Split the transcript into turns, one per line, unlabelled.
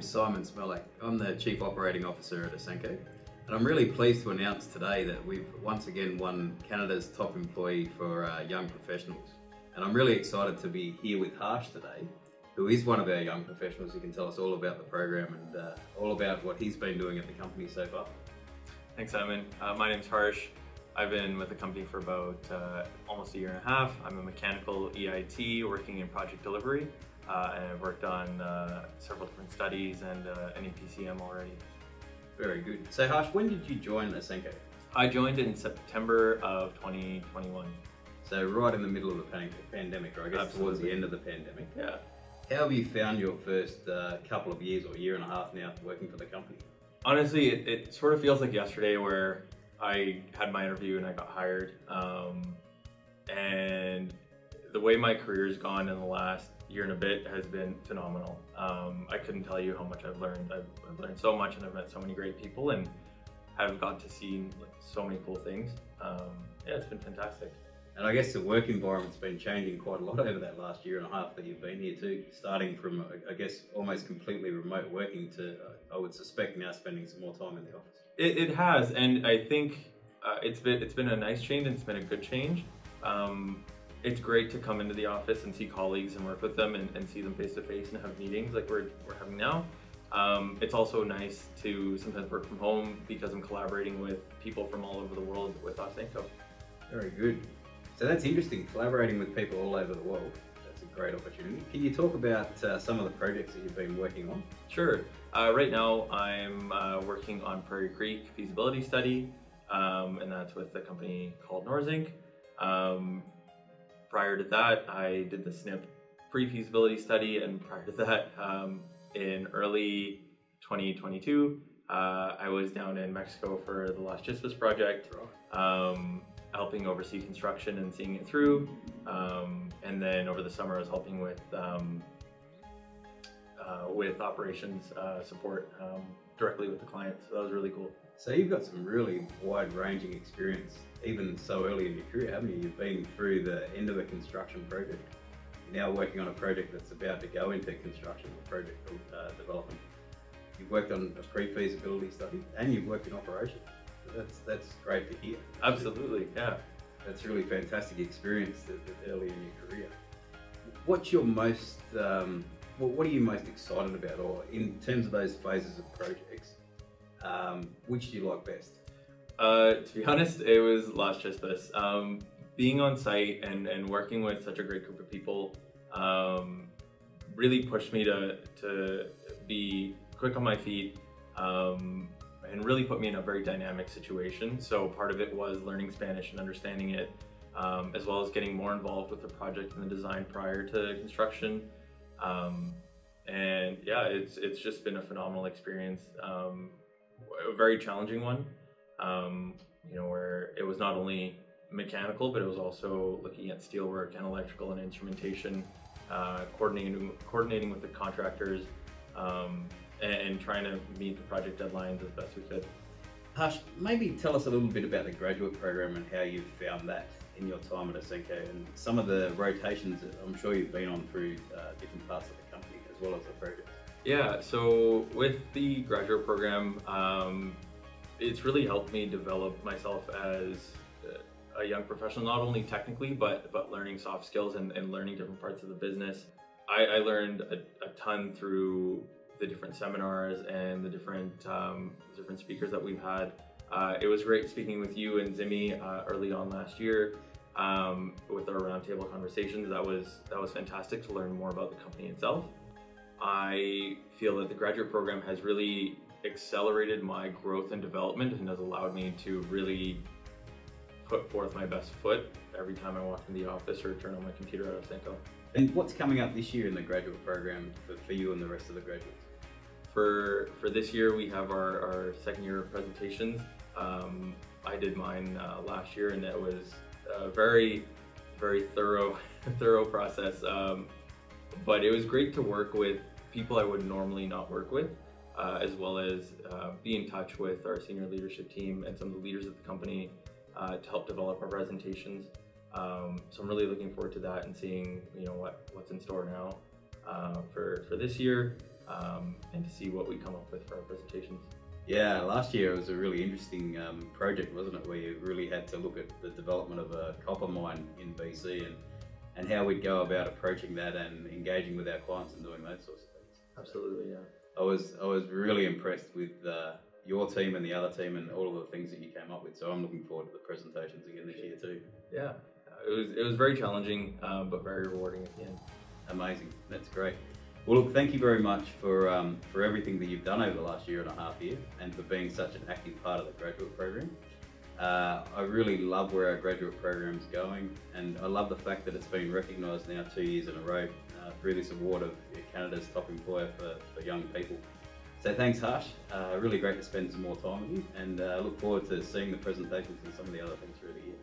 name's Simon Smellick. I'm the Chief Operating Officer at Ausenco, and I'm really pleased to announce today that we've once again won Canada's top employee for young professionals. And I'm really excited to be here with Harsh today, who is one of our young professionals who can tell us all about the program and all about what he's been doing at the company so far.
Thanks, Simon. My name's Harsh. I've been with the company for about almost a year and a half. I'm a mechanical EIT working in project delivery, and I've worked on several different studies and an EPCM already.
Very good. So Harsh, when did you join Ausenco?
I joined in September of 2021.
So right in the middle of the pandemic, or I guess
Absolutely.
Towards the end of the pandemic.
Yeah.
How have you found your first couple of years or year and a half now working for the company?
Honestly, it sort of feels like yesterday where I had my interview and I got hired. And the way my career's gone in the last year and a bit has been phenomenal. I couldn't tell you how much I've learned. I've learned so much, and I've met so many great people and have got to see so many cool things. Yeah, it's been fantastic.
And I guess the work environment's been changing quite a lot over that last year and a half that you've been here too, starting from, I guess, almost completely remote working to, I would suspect, now spending some more time in the office.
It has, and I think it's been a nice change, and it's been a good change. It's great to come into the office and see colleagues and work with them and see them face to face and have meetings like we're having now. It's also nice to sometimes work from home because I'm collaborating with people from all over the world with Ausenco.
Very good. So that's interesting, collaborating with people all over the world. That's a great opportunity. Can you talk about some of the projects that you've been working on?
Sure. Right now I'm working on Prairie Creek feasibility study, and that's with a company called Ausenco. Prior to that, I did the SNP pre-feasibility study, and prior to that, in early 2022, I was down in Mexico for the Las Chispas project, helping oversee construction and seeing it through. And then over the summer, I was helping with operations support directly with the client. So that was really cool.
So you've got some really wide-ranging experience, even so early in your career, haven't you? You've been through the end of a construction project. You're now working on a project that's about to go into construction, a project development. You've worked on a pre-feasibility study, and you've worked in operations. That's great to hear.
Absolutely, yeah.
That's really fantastic experience early in your career. What's your most, what are you most excited about, or in terms of those phases of projects, which do you like best?
To be honest, it was Las Chispas. Being on site and working with such a great group of people really pushed me to be quick on my feet, and really put me in a very dynamic situation. So part of it was learning Spanish and understanding it, as well as getting more involved with the project and the design prior to construction. And yeah, it's just been a phenomenal experience, a very challenging one, you know, where it was not only mechanical, but it was also looking at steelwork and electrical and instrumentation, coordinating with the contractors, and trying to meet the project deadlines as best we could.
Harsh, maybe tell us a little bit about the graduate program and how you've found that in your time at Ausenco, and some of the rotations that I'm sure you've been on through different parts of the company as well as the project.
Yeah, so with the graduate program, it's really helped me develop myself as a young professional, not only technically, but learning soft skills and learning different parts of the business. I learned a ton through the different seminars and the different speakers that we've had. It was great speaking with you and Zimmy early on last year with our roundtable conversations. That was fantastic to learn more about the company itself. I feel that the graduate program has really accelerated my growth and development and has allowed me to really put forth my best foot every time I walk in the office or turn on my computer at Ausenco.
And what's coming up this year in the graduate program for you and the rest of the graduates?
For this year, we have our second year of presentations. I did mine last year, and it was a very, very thorough process. But it was great to work with people I would normally not work with, as well as be in touch with our senior leadership team and some of the leaders of the company to help develop our presentations. So I'm really looking forward to that and seeing what's in store now for this year. and to see what we come up with for our presentations.
Yeah, last year it was a really interesting project, wasn't it? Where you really had to look at the development of a copper mine in BC and how we'd go about approaching that and engaging with our clients and doing those sorts of things.
Absolutely, yeah.
I was really impressed with your team and the other team and all of the things that you came up with. So I'm looking forward to the presentations again this year too.
Yeah, it was very challenging, but very rewarding at the end.
Amazing, that's great. Well, look, thank you very much for everything that you've done over the last year and a half here, and for being such an active part of the graduate program. I really love where our graduate program's going, and I love the fact that it's been recognised now 2 years in a row through this award of Canada's top employer for young people. So thanks, Harsh. Really great to spend some more time with you, and look forward to seeing the presentations and some of the other things through the year.